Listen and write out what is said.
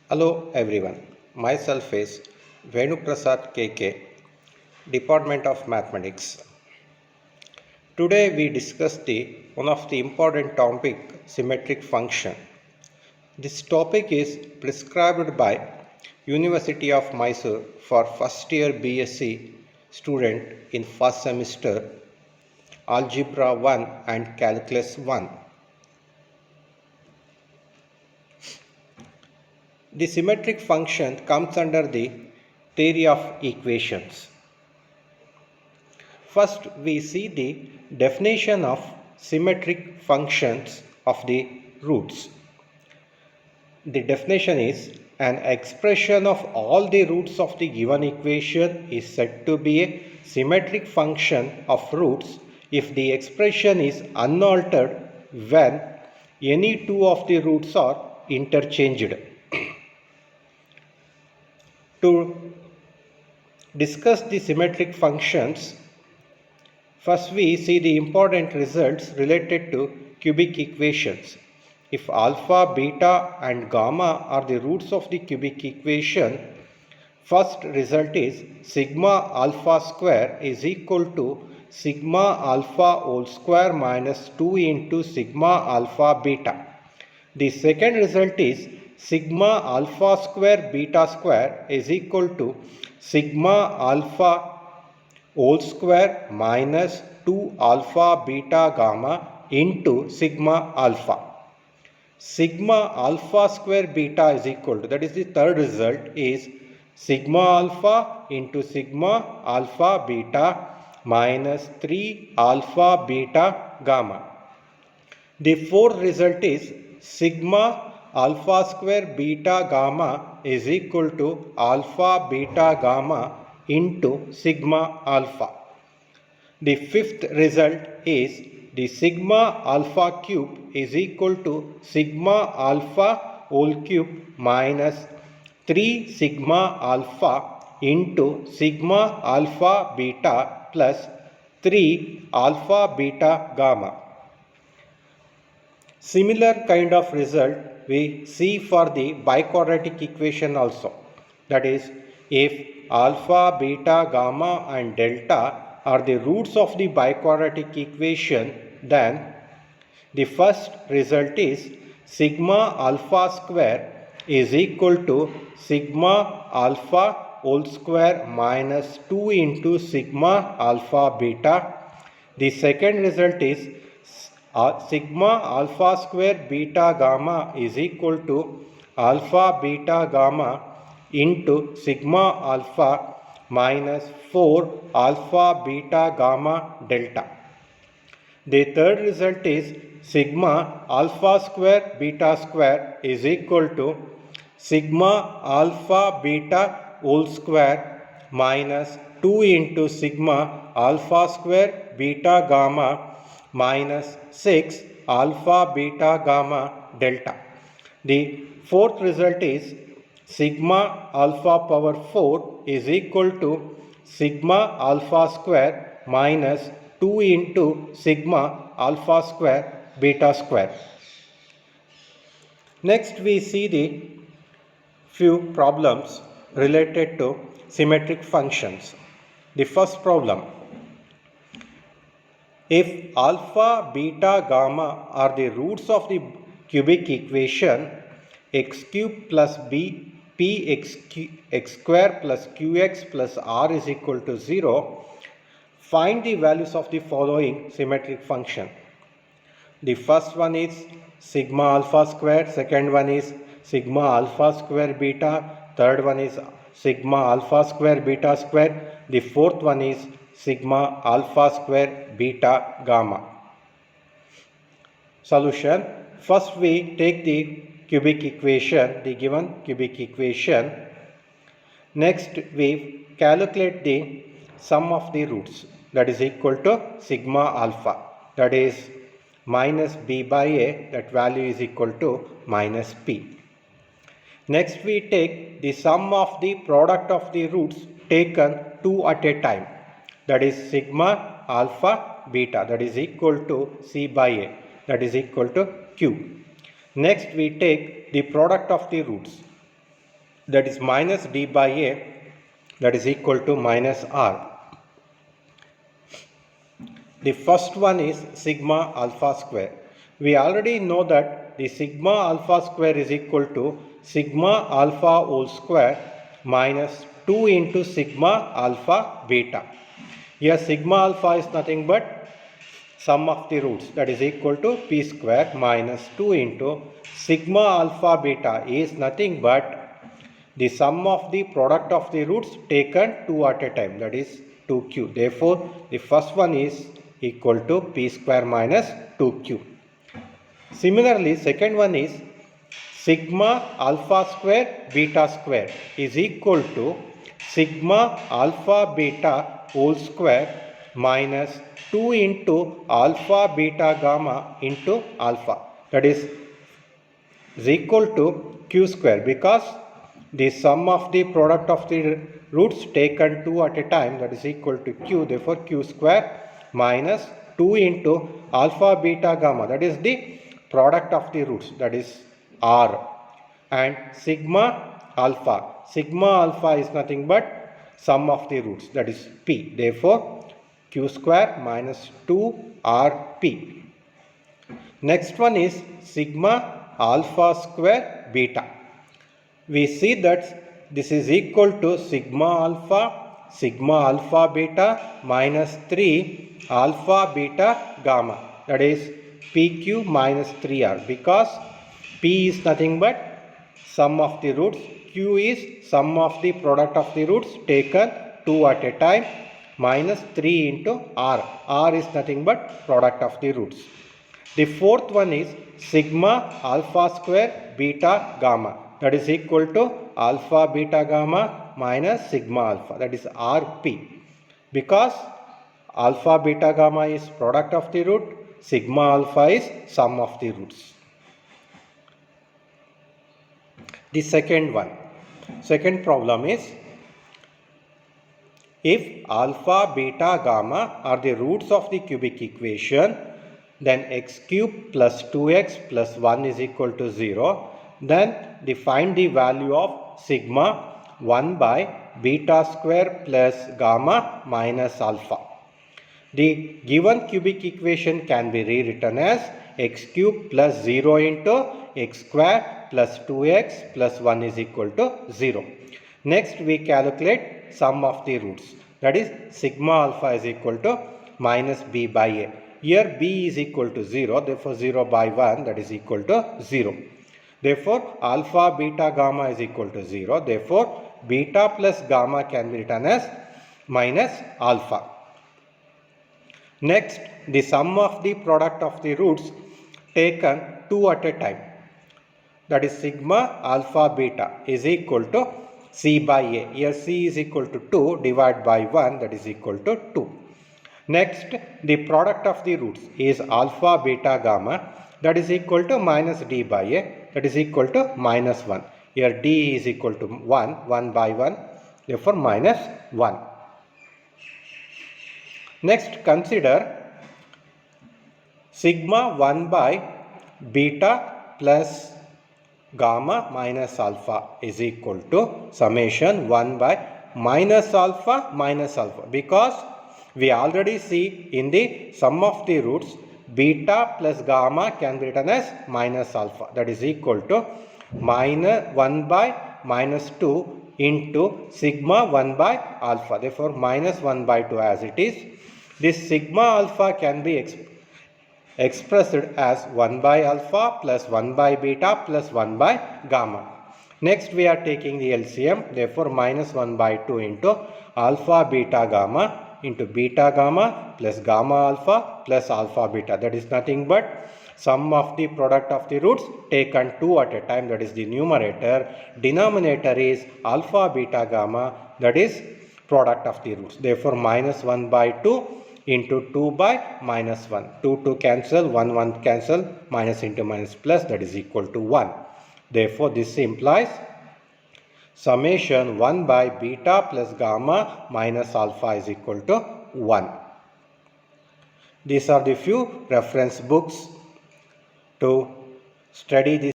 Hello everyone, myself is Venu Prasad KK, Department of Mathematics. Today we discuss one of the important topic, symmetric function. This topic is prescribed by University of Mysore for first year BSc student in first semester Algebra 1 and Calculus 1. The symmetric function comes under the theory of equations. First, we see the definition of symmetric functions of the roots. The definition is an expression of all the roots of the given equation is said to be a symmetric function of roots if the expression is unaltered when any two of the roots are interchanged. To discuss the symmetric functions, first we see the important results related to cubic equations. If alpha, beta and gamma are the roots of the cubic equation, first result is sigma alpha square is equal to sigma alpha whole square minus 2 into sigma alpha beta. The second result is sigma alpha square beta square is equal to sigma alpha whole square minus 2 alpha beta gamma into sigma alpha. Sigma alpha square beta is equal to, that is the third result, is sigma alpha into sigma alpha beta minus 3 alpha beta gamma. The fourth result is sigma alpha square beta gamma is equal to alpha beta gamma into sigma alpha. The fifth result is the sigma alpha cube is equal to sigma alpha whole cube minus 3 sigma alpha into sigma alpha beta plus 3 alpha beta gamma. Similar kind of result we see for the biquadratic equation also. That is, if alpha, beta, gamma and delta are the roots of the biquadratic equation, then the first result is sigma alpha square is equal to sigma alpha whole square minus 2 into sigma alpha beta. The second result is sigma alpha square beta gamma is equal to alpha beta gamma into sigma alpha minus 4 alpha beta gamma delta. The third result is sigma alpha square beta square is equal to sigma alpha beta whole square minus 2 into sigma alpha square beta gamma minus 6 alpha beta gamma delta. The fourth result is sigma alpha power 4 is equal to sigma alpha square minus 2 into sigma alpha square beta square. Next we see the few problems related to symmetric functions. The first problem: if alpha, beta, gamma are the roots of the cubic equation x cube plus b p x square plus qx plus r is equal to 0, find the values of the following symmetric function. The first one is sigma alpha square, second one is sigma alpha square beta, third one is sigma alpha square beta square, the fourth one is sigma alpha square beta gamma. Solution: first we take the cubic equation, the given cubic equation. Next we calculate the sum of the roots, that is equal to sigma alpha, that is minus b by a, that value is equal to minus p. Next we take the sum of the product of the roots taken two at a time, that is sigma alpha beta, that is equal to c by a, that is equal to q. Next we take the product of the roots. that is minus d by a, that is equal to minus r. The first one is sigma alpha square. We already know that the sigma alpha square is equal to sigma alpha whole square minus 2 into sigma alpha beta. Here sigma alpha is nothing but sum of the roots, that is equal to p square minus 2 into sigma alpha beta is nothing but the sum of the product of the roots taken 2 at a time, that is 2q. Therefore, the first one is equal to p square minus 2q. Similarly, second one is sigma alpha square beta square is equal to sigma alpha beta whole square minus 2 into alpha beta gamma into alpha, that is equal to q square, because the sum of the product of the roots taken 2 at a time, that is equal to q. Therefore, q square minus 2 into alpha beta gamma, that is the product of the roots, that is r, and sigma alpha is nothing but sum of the roots, that is p. Therefore, q square minus 2rp. Next one is sigma alpha square beta. We see that this is equal to sigma alpha beta minus 3 alpha beta gamma, that is pq minus 3r, because p is nothing but sum of the roots, q is sum of the product of the roots taken 2 at a time minus 3 into r is nothing but product of the roots. The fourth one is sigma alpha square beta gamma, that is equal to alpha beta gamma minus sigma alpha, that is rp, because alpha beta gamma is product of the root, sigma alpha is sum of the roots. The second problem is, if alpha beta gamma are the roots of the cubic equation, then x cube plus 2x plus 1 is equal to 0. Then find the value of sigma 1 by beta square plus gamma minus alpha. The given cubic equation can be rewritten as x cube plus 0 into x square plus 2x plus 1 is equal to 0. Next, we calculate sum of the roots, that is sigma alpha is equal to minus b by a. Here b is equal to 0, therefore 0 by 1, that is equal to 0. Therefore, alpha beta gamma is equal to 0. Therefore, beta plus gamma can be written as minus alpha. Next, the sum of the product of the roots taken 2 at a time, that is sigma alpha beta is equal to c by a. Here c is equal to 2 divided by 1, that is equal to 2. Next, the product of the roots is alpha beta gamma, that is equal to minus d by a, that is equal to minus 1. Here d is equal to 1 by 1, therefore minus 1. Next, consider sigma 1 by beta plus gamma minus alpha is equal to summation 1 by minus alpha, because we already see in the sum of the roots beta plus gamma can be written as minus alpha, that is equal to minus 1 by minus 2 into sigma 1 by alpha, therefore minus 1 by 2 as it is. This sigma alpha can be expressed as 1 by alpha plus 1 by beta plus 1 by gamma. Next, we are taking the LCM, therefore minus 1 by 2 into alpha beta gamma into beta gamma plus gamma alpha plus alpha beta, that is nothing but sum of the product of the roots taken 2 at a time, that is the numerator. Denominator is alpha beta gamma, that is product of the roots. Therefore, minus 1 by 2 into 2 by minus 1. 2 cancel, 1 cancel, minus into minus plus, that is equal to 1. Therefore, this implies summation 1 by beta plus gamma minus alpha is equal to 1. These are the few reference books to study this